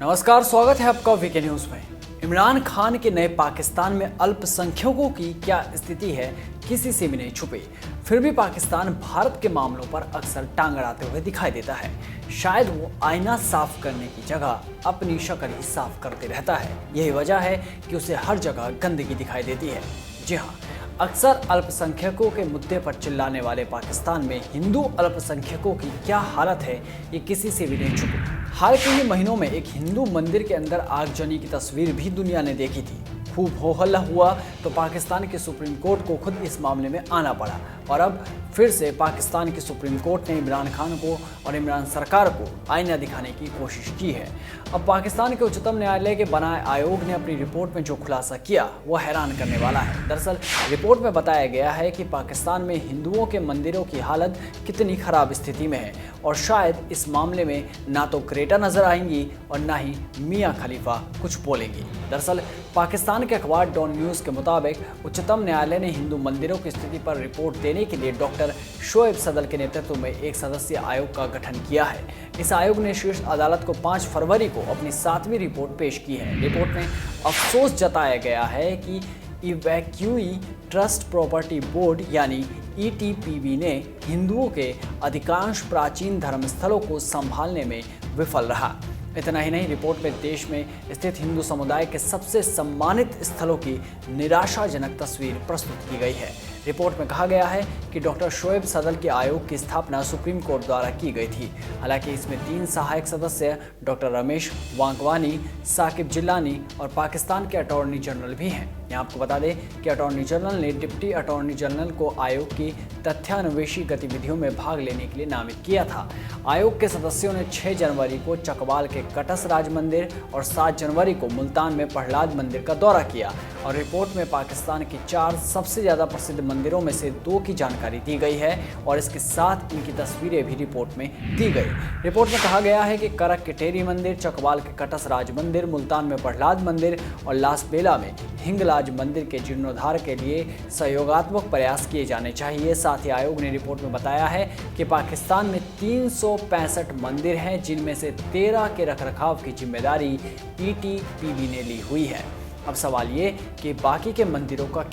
नमस्कार, स्वागत है आपका वीके न्यूज में। इमरान खान के नए पाकिस्तान में अल्पसंख्यकों की क्या स्थिति है, किसी से भी नहीं छुपी। फिर भी पाकिस्तान भारत के मामलों पर अक्सर टांग अड़ाते हुए दिखाई देता है। शायद वो आईना साफ करने की जगह अपनी शक्ल ही साफ करते रहता है। यही वजह है कि उसे हर जगह गंदगी दिखाई देती है। जी हाँ, अक्सर अल्पसंख्यकों के मुद्दे पर चिल्लाने वाले पाकिस्तान में हिंदू अल्पसंख्यकों की क्या हालत है, ये किसी से भी नहीं छुपी। हाल के ही महीनों में एक हिंदू मंदिर के अंदर आगजनी की तस्वीर भी दुनिया ने देखी थी। खूब हो हल्ला हुआ तो पाकिस्तान के सुप्रीम कोर्ट को खुद इस मामले में आना पड़ा और अब फिर से पाकिस्तान की सुप्रीम कोर्ट ने इमरान खान को और इमरान सरकार को आईना दिखाने की कोशिश की है। अब पाकिस्तान के उच्चतम न्यायालय के बनाए आयोग ने अपनी रिपोर्ट में जो खुलासा किया वो हैरान करने वाला है। दरअसल रिपोर्ट में बताया गया है कि पाकिस्तान में हिंदुओं के मंदिरों की हालत कितनी खराब स्थिति में है और शायद इस मामले में ना तो क्रेटा नजर आएंगी और ना ही मियां खलीफा कुछ बोलेंगी। दरअसल पाकिस्तान के अखबार डॉन न्यूज़ के मुताबिक उच्चतम न्यायालय ने हिंदू मंदिरों की स्थिति पर रिपोर्ट देने के लिए डॉक्टर शोएब सदल के नेतृत्व में एक सदस्यीय आयोग का गठन किया है। इस आयोग ने शीर्ष अदालत को 5 फरवरी को अपनी 7वीं रिपोर्ट पेश की है। रिपोर्ट में अफसोस जताया गया है कि इवैक्यूई ट्रस्ट प्रॉपर्टी बोर्ड यानी ETPB ने हिंदुओं के अधिकांश प्राचीन धर्मस्थलों को संभालने में विफल रहा। इतना ही नहीं, रिपोर्ट में देश में स्थित हिंदू समुदाय के सबसे सम्मानित स्थलों की निराशाजनक तस्वीर प्रस्तुत की गई है। रिपोर्ट में कहा गया है कि डॉक्टर शोएब सदल के आयोग की स्थापना सुप्रीम कोर्ट द्वारा की गई थी। हालांकि इसमें 3 सहायक सदस्य डॉक्टर रमेश वांगवानी, साकिब जिलानी और पाकिस्तान के अटॉर्नी जनरल भी हैं। यहाँ आपको बता दें कि अटॉर्नी जनरल ने डिप्टी अटॉर्नी जनरल को आयोग की तथ्यान्वेषी गतिविधियों में भाग लेने के लिए नामित किया था। आयोग के सदस्यों ने 6 जनवरी को चकवाल के कटस राज मंदिर और 7 जनवरी को मुल्तान में प्रहलाद मंदिर का दौरा किया और रिपोर्ट में पाकिस्तान के 4 सबसे ज़्यादा प्रसिद्ध मंदिरों में से 2 की जानकारी दी गई है और इसके साथ इनकी तस्वीरें भी रिपोर्ट में दी गई। रिपोर्ट में कहा गया है कि करक के टेरी मंदिर, चकवाल के कटस राज मंदिर, मुल्तान में प्रहलाद मंदिर और लासबेला में हिंगलाज मंदिर के जीर्णोद्धार के लिए सहयोगात्मक प्रयास किए जाने चाहिए। साथ ही आयोग ने रिपोर्ट में बताया है कि पाकिस्तान में 365 मंदिर हैं, जिनमें से 13 के रखरखाव की जिम्मेदारी ETPB ने ली हुई है। अब सवाल ये कि बाकी के मंदिरों का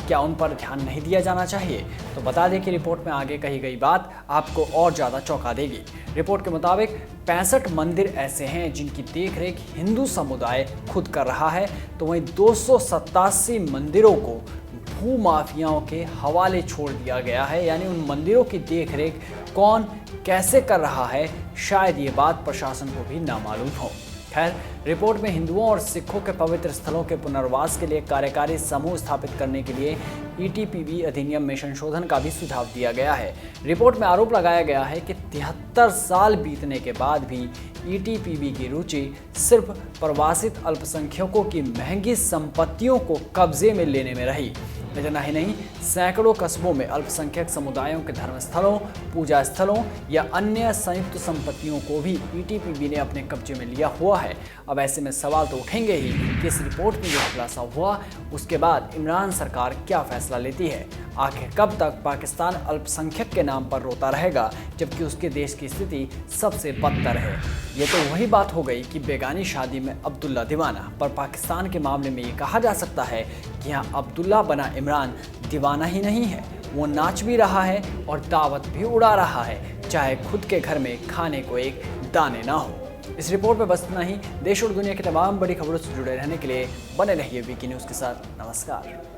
क्या उन पर ध्यान नहीं दिया जाना चाहिए? तो बता दें कि रिपोर्ट में आगे कही गई बात आपको और ज़्यादा चौंका देगी। रिपोर्ट के मुताबिक 65 मंदिर ऐसे हैं जिनकी देखरेख हिंदू समुदाय खुद कर रहा है, तो वहीं 287 मंदिरों को भूमाफियाओं के हवाले छोड़ दिया गया है। यानी उन मंदिरों की देखरेख कौन कैसे कर रहा है, शायद ये बात प्रशासन को भी नामालूम हो। खैर, रिपोर्ट में हिंदुओं और सिखों के पवित्र स्थलों के पुनर्वास के लिए कार्यकारी समूह स्थापित करने के लिए ETPB अधिनियम में संशोधन का भी सुझाव दिया गया है। रिपोर्ट में आरोप लगाया गया है कि 73 साल बीतने के बाद भी ETPB की रुचि सिर्फ प्रवासित अल्पसंख्यकों की महंगी संपत्तियों को कब्जे में लेने में रही। इतना ही नहीं, सैकड़ों कस्बों में अल्पसंख्यक समुदायों के धर्मस्थलों, पूजा स्थलों या अन्य संयुक्त संपत्तियों को भी ETPB ने अपने कब्जे में लिया हुआ है। अब ऐसे में सवाल तो उठेंगे ही कि इस रिपोर्ट में जो खुलासा हुआ उसके बाद इमरान सरकार क्या फैसला लेती है। आखिर कब तक पाकिस्तान अल्पसंख्यक के नाम पर रोता रहेगा जबकि उसके देश की स्थिति सबसे बदतर है। ये तो वही बात हो गई कि बेगानी शादी में अब्दुल्ला दीवाना, पर पाकिस्तान के मामले में ये कहा जा सकता है कि यहाँ अब्दुल्ला बना इमरान दीवाना ही नहीं है, वो नाच भी रहा है और दावत भी उड़ा रहा है, चाहे खुद के घर में खाने को एक दाने ना हो। इस रिपोर्ट में बस इतना ही। देश और दुनिया की तमाम बड़ी खबरों से जुड़े रहने के लिए बने रहिए वीके न्यूज़ के साथ। नमस्कार।